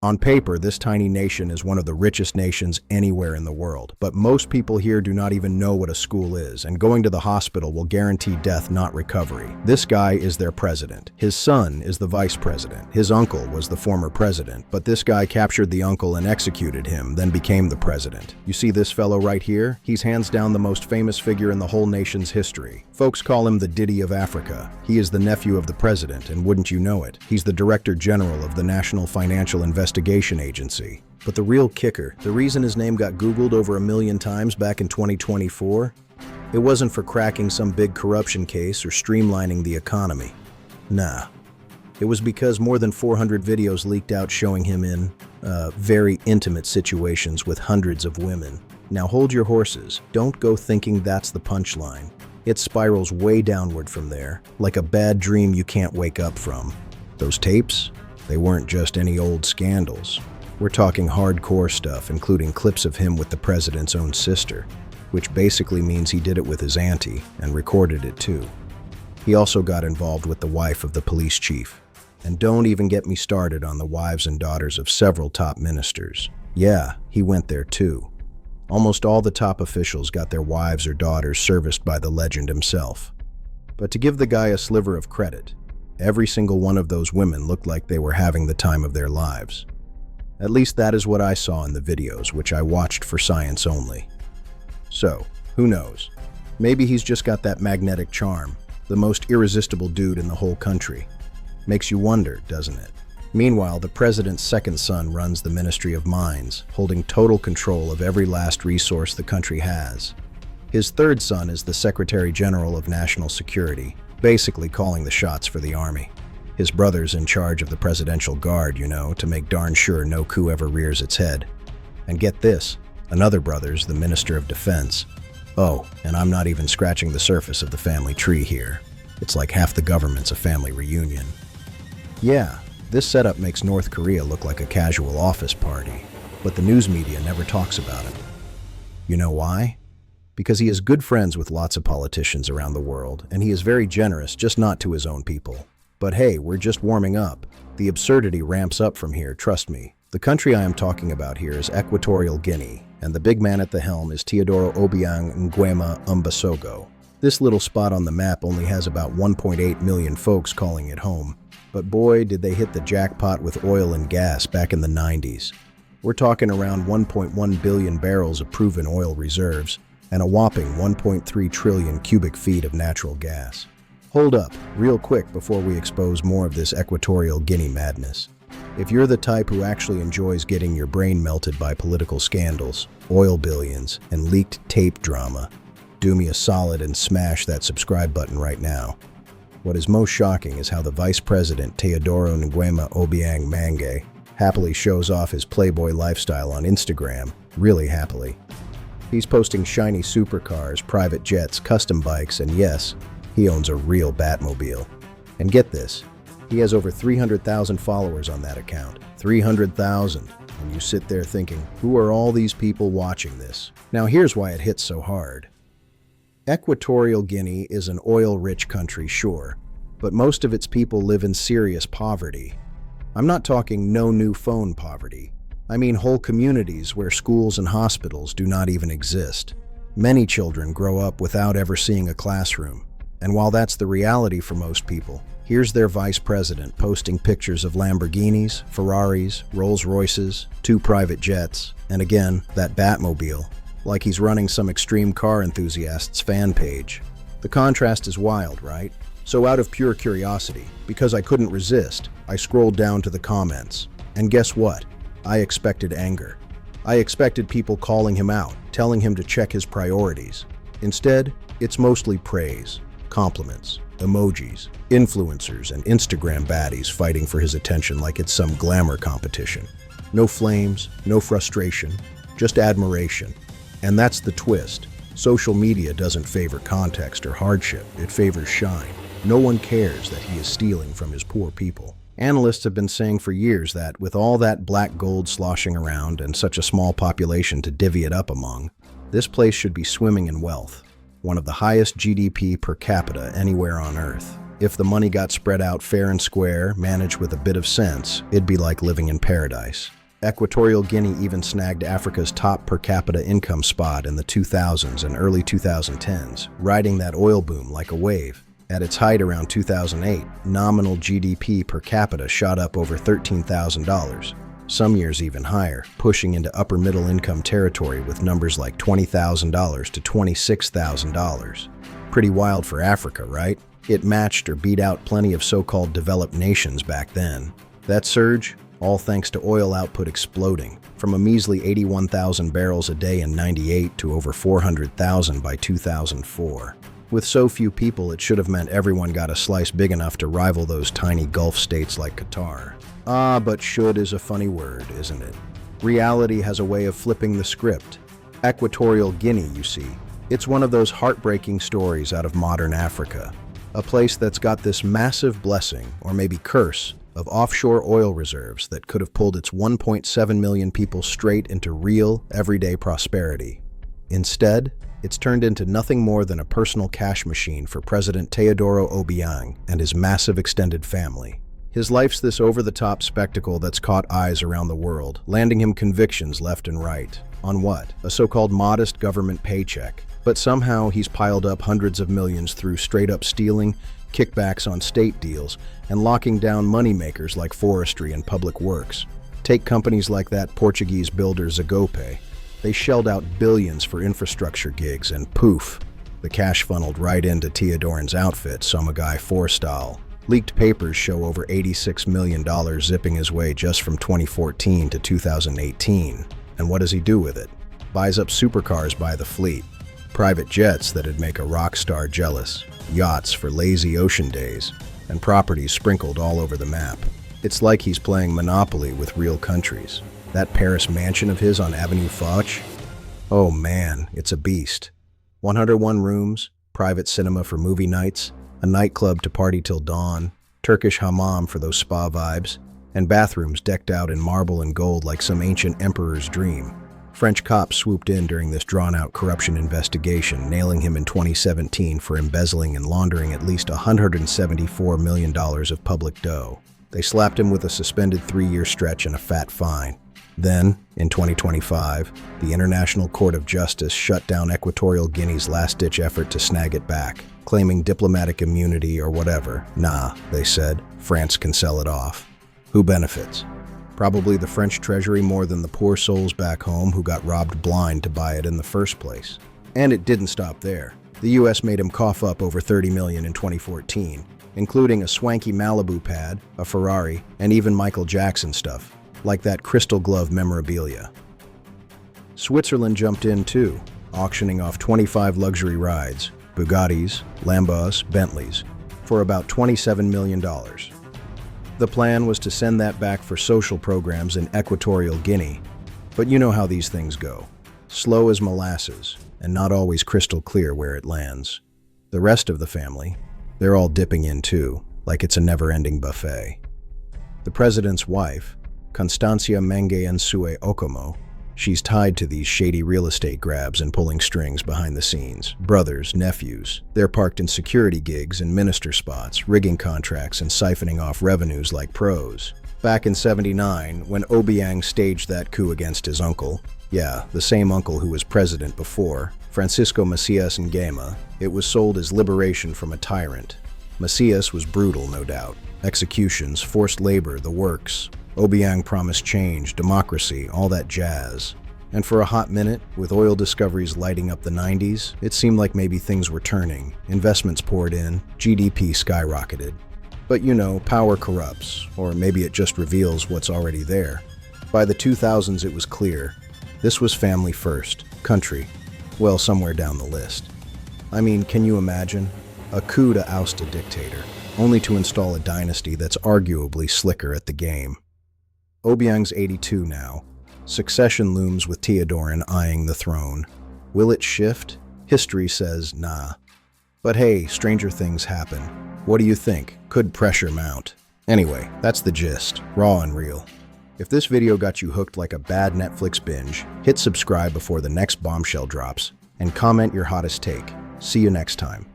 On paper, this tiny nation is one of the richest nations anywhere in the world, but most people here do not even know what a school is, and going to the hospital will guarantee death, not recovery. This guy is their president. His son is the vice president. His uncle was the former president, but this guy captured the uncle and executed him, then became the president. You see this fellow right here? He's hands down the most famous figure in the whole nation's history. Folks call him the Diddy of Africa. He is the nephew of the president, and wouldn't you know it, he's the Director General of the National Financial Investigation Agency. But the real kicker, the reason his name got Googled over 1 million times back in 2024, it wasn't for cracking some big corruption case or streamlining the economy. Nah. It was because more than 400 videos leaked out showing him in very intimate situations with hundreds of women. Now hold your horses. Don't go thinking that's the punchline. It spirals way downward from there, like a bad dream you can't wake up from. Those tapes? They weren't just any old scandals. We're talking hardcore stuff, including clips of him with the president's own sister, which basically means he did it with his auntie and recorded it too. He also got involved with the wife of the police chief. And don't even get me started on the wives and daughters of several top ministers. Yeah, he went there too. Almost all the top officials got their wives or daughters serviced by the legend himself. But to give the guy a sliver of credit, every single one of those women looked like they were having the time of their lives. At least that is what I saw in the videos, which I watched for science only. So, who knows? Maybe he's just got that magnetic charm, the most irresistible dude in the whole country. Makes you wonder, doesn't it? Meanwhile, the president's second son runs the Ministry of Mines, holding total control of every last resource the country has. His third son is the Secretary General of National Security, basically calling the shots for the army. His brother's in charge of the Presidential Guard, you know, to make darn sure no coup ever rears its head. And get this, another brother's the Minister of Defense. Oh, and I'm not even scratching the surface of the family tree here. It's like half the government's a family reunion. Yeah, this setup makes North Korea look like a casual office party, but the news media never talks about it. You know why? Because he is good friends with lots of politicians around the world, and he is very generous, just not to his own people. But hey, we're just warming up. The absurdity ramps up from here, trust me. The country I am talking about here is Equatorial Guinea, and the big man at the helm is Teodoro Obiang Nguema Umbasogo. This little spot on the map only has about 1.8 million folks calling it home. But boy, did they hit the jackpot with oil and gas back in the 90s. We're talking around 1.1 billion barrels of proven oil reserves and a whopping 1.3 trillion cubic feet of natural gas. Hold up, real quick before we expose more of this Equatorial Guinea madness. If you're the type who actually enjoys getting your brain melted by political scandals, oil billions, and leaked tape drama, do me a solid and smash that subscribe button right now. What is most shocking is how the Vice President Teodoro Nguema Obiang Mange happily shows off his playboy lifestyle on Instagram, really happily. He's posting shiny supercars, private jets, custom bikes, and yes, he owns a real Batmobile. And get this, he has over 300,000 followers on that account. 300,000. And you sit there thinking, who are all these people watching this? Now here's why it hits so hard. Equatorial Guinea is an oil-rich country, sure, but most of its people live in serious poverty. I'm not talking no new phone poverty. I mean whole communities where schools and hospitals do not even exist. Many children grow up without ever seeing a classroom. And while that's the reality for most people, here's their vice president posting pictures of Lamborghinis, Ferraris, Rolls-Royces, 2 private jets, and again, that Batmobile, like he's running some extreme car enthusiast's fan page. The contrast is wild, right? So out of pure curiosity, because I couldn't resist, I scrolled down to the comments. And guess what? I expected anger. I expected people calling him out, telling him to check his priorities. Instead, it's mostly praise, compliments, emojis, influencers, and Instagram baddies fighting for his attention like it's some glamour competition. No flames, no frustration, just admiration. And that's the twist. Social media doesn't favor context or hardship, it favors shine. No one cares that he is stealing from his poor people. Analysts have been saying for years that, with all that black gold sloshing around and such a small population to divvy it up among, this place should be swimming in wealth, one of the highest GDP per capita anywhere on Earth. If the money got spread out fair and square, managed with a bit of sense, it'd be like living in paradise. Equatorial Guinea even snagged Africa's top per capita income spot in the 2000s and early 2010s, riding that oil boom like a wave. At its height around 2008, nominal GDP per capita shot up over $13,000. Some years even higher, pushing into upper middle income territory with numbers like $20,000 to $26,000. Pretty wild for Africa, right? It matched or beat out plenty of so-called developed nations back then. That surge, all thanks to oil output exploding, from a measly 81,000 barrels a day in '98 to over 400,000 by 2004. With so few people, it should have meant everyone got a slice big enough to rival those tiny Gulf states like Qatar. But should is a funny word, isn't it? Reality has a way of flipping the script. Equatorial Guinea, you see. It's one of those heartbreaking stories out of modern Africa. A place that's got this massive blessing, or maybe curse, of offshore oil reserves that could have pulled its 1.7 million people straight into real, everyday prosperity. Instead, it's turned into nothing more than a personal cash machine for President Teodoro Obiang and his massive extended family. His life's this over-the-top spectacle that's caught eyes around the world, landing him convictions left and right. On what? A so-called modest government paycheck. But somehow he's piled up hundreds of millions through straight-up stealing, kickbacks on state deals, and locking down moneymakers like forestry and public works. Take companies like that Portuguese builder Zagope. They shelled out billions for infrastructure gigs, and poof, the cash funneled right into Teodoran's outfit, Somagai Forstall. Leaked papers show over $86 million zipping his way just from 2014 to 2018. And what does he do with it? Buys up supercars by the fleet. Private jets that'd make a rock star jealous. Yachts for lazy ocean days. And properties sprinkled all over the map. It's like he's playing Monopoly with real countries. That Paris mansion of his on Avenue Foch? Oh man, it's a beast. 101 rooms, private cinema for movie nights, a nightclub to party till dawn, Turkish hammam for those spa vibes, and bathrooms decked out in marble and gold like some ancient emperor's dream. French cops swooped in during this drawn-out corruption investigation, nailing him in 2017 for embezzling and laundering at least $174 million of public dough. They slapped him with a suspended 3-year stretch and a fat fine. Then, in 2025, the International Court of Justice shut down Equatorial Guinea's last-ditch effort to snag it back, claiming diplomatic immunity or whatever. Nah, they said, France can sell it off. Who benefits? Probably the French treasury more than the poor souls back home who got robbed blind to buy it in the first place. And it didn't stop there. The US made him cough up over $30 million in 2014, including a swanky Malibu pad, a Ferrari, and even Michael Jackson stuff, like that crystal glove memorabilia. Switzerland jumped in too, auctioning off 25 luxury rides, Bugattis, Lambos, Bentleys, for about $27 million. The plan was to send that back for social programs in Equatorial Guinea. But you know how these things go. Slow as molasses, and not always crystal clear where it lands. The rest of the family, they're all dipping in too, like it's a never-ending buffet. The president's wife, Constancia Menge Nsue Okomo, she's tied to these shady real estate grabs and pulling strings behind the scenes. Brothers, nephews, they're parked in security gigs and minister spots, rigging contracts and siphoning off revenues like pros. Back in '79, when Obiang staged that coup against his uncle, yeah, the same uncle who was president before, Francisco Macias Nguema, it was sold as liberation from a tyrant. Macias was brutal, no doubt. Executions, forced labor, the works. Obiang promised change, democracy, all that jazz. And for a hot minute, with oil discoveries lighting up the 90s, it seemed like maybe things were turning. Investments poured in, GDP skyrocketed. But you know, power corrupts, or maybe it just reveals what's already there. By the 2000s, it was clear. This was family first, country, well, somewhere down the list. I mean, can you imagine? A coup to oust a dictator, only to install a dynasty that's arguably slicker at the game. Obiang's 82 now. Succession looms with Teodoran eyeing the throne. Will it shift? History says nah. But hey, stranger things happen. What do you think? Could pressure mount? Anyway, that's the gist, raw and real. If this video got you hooked like a bad Netflix binge, hit subscribe before the next bombshell drops, and comment your hottest take. See you next time.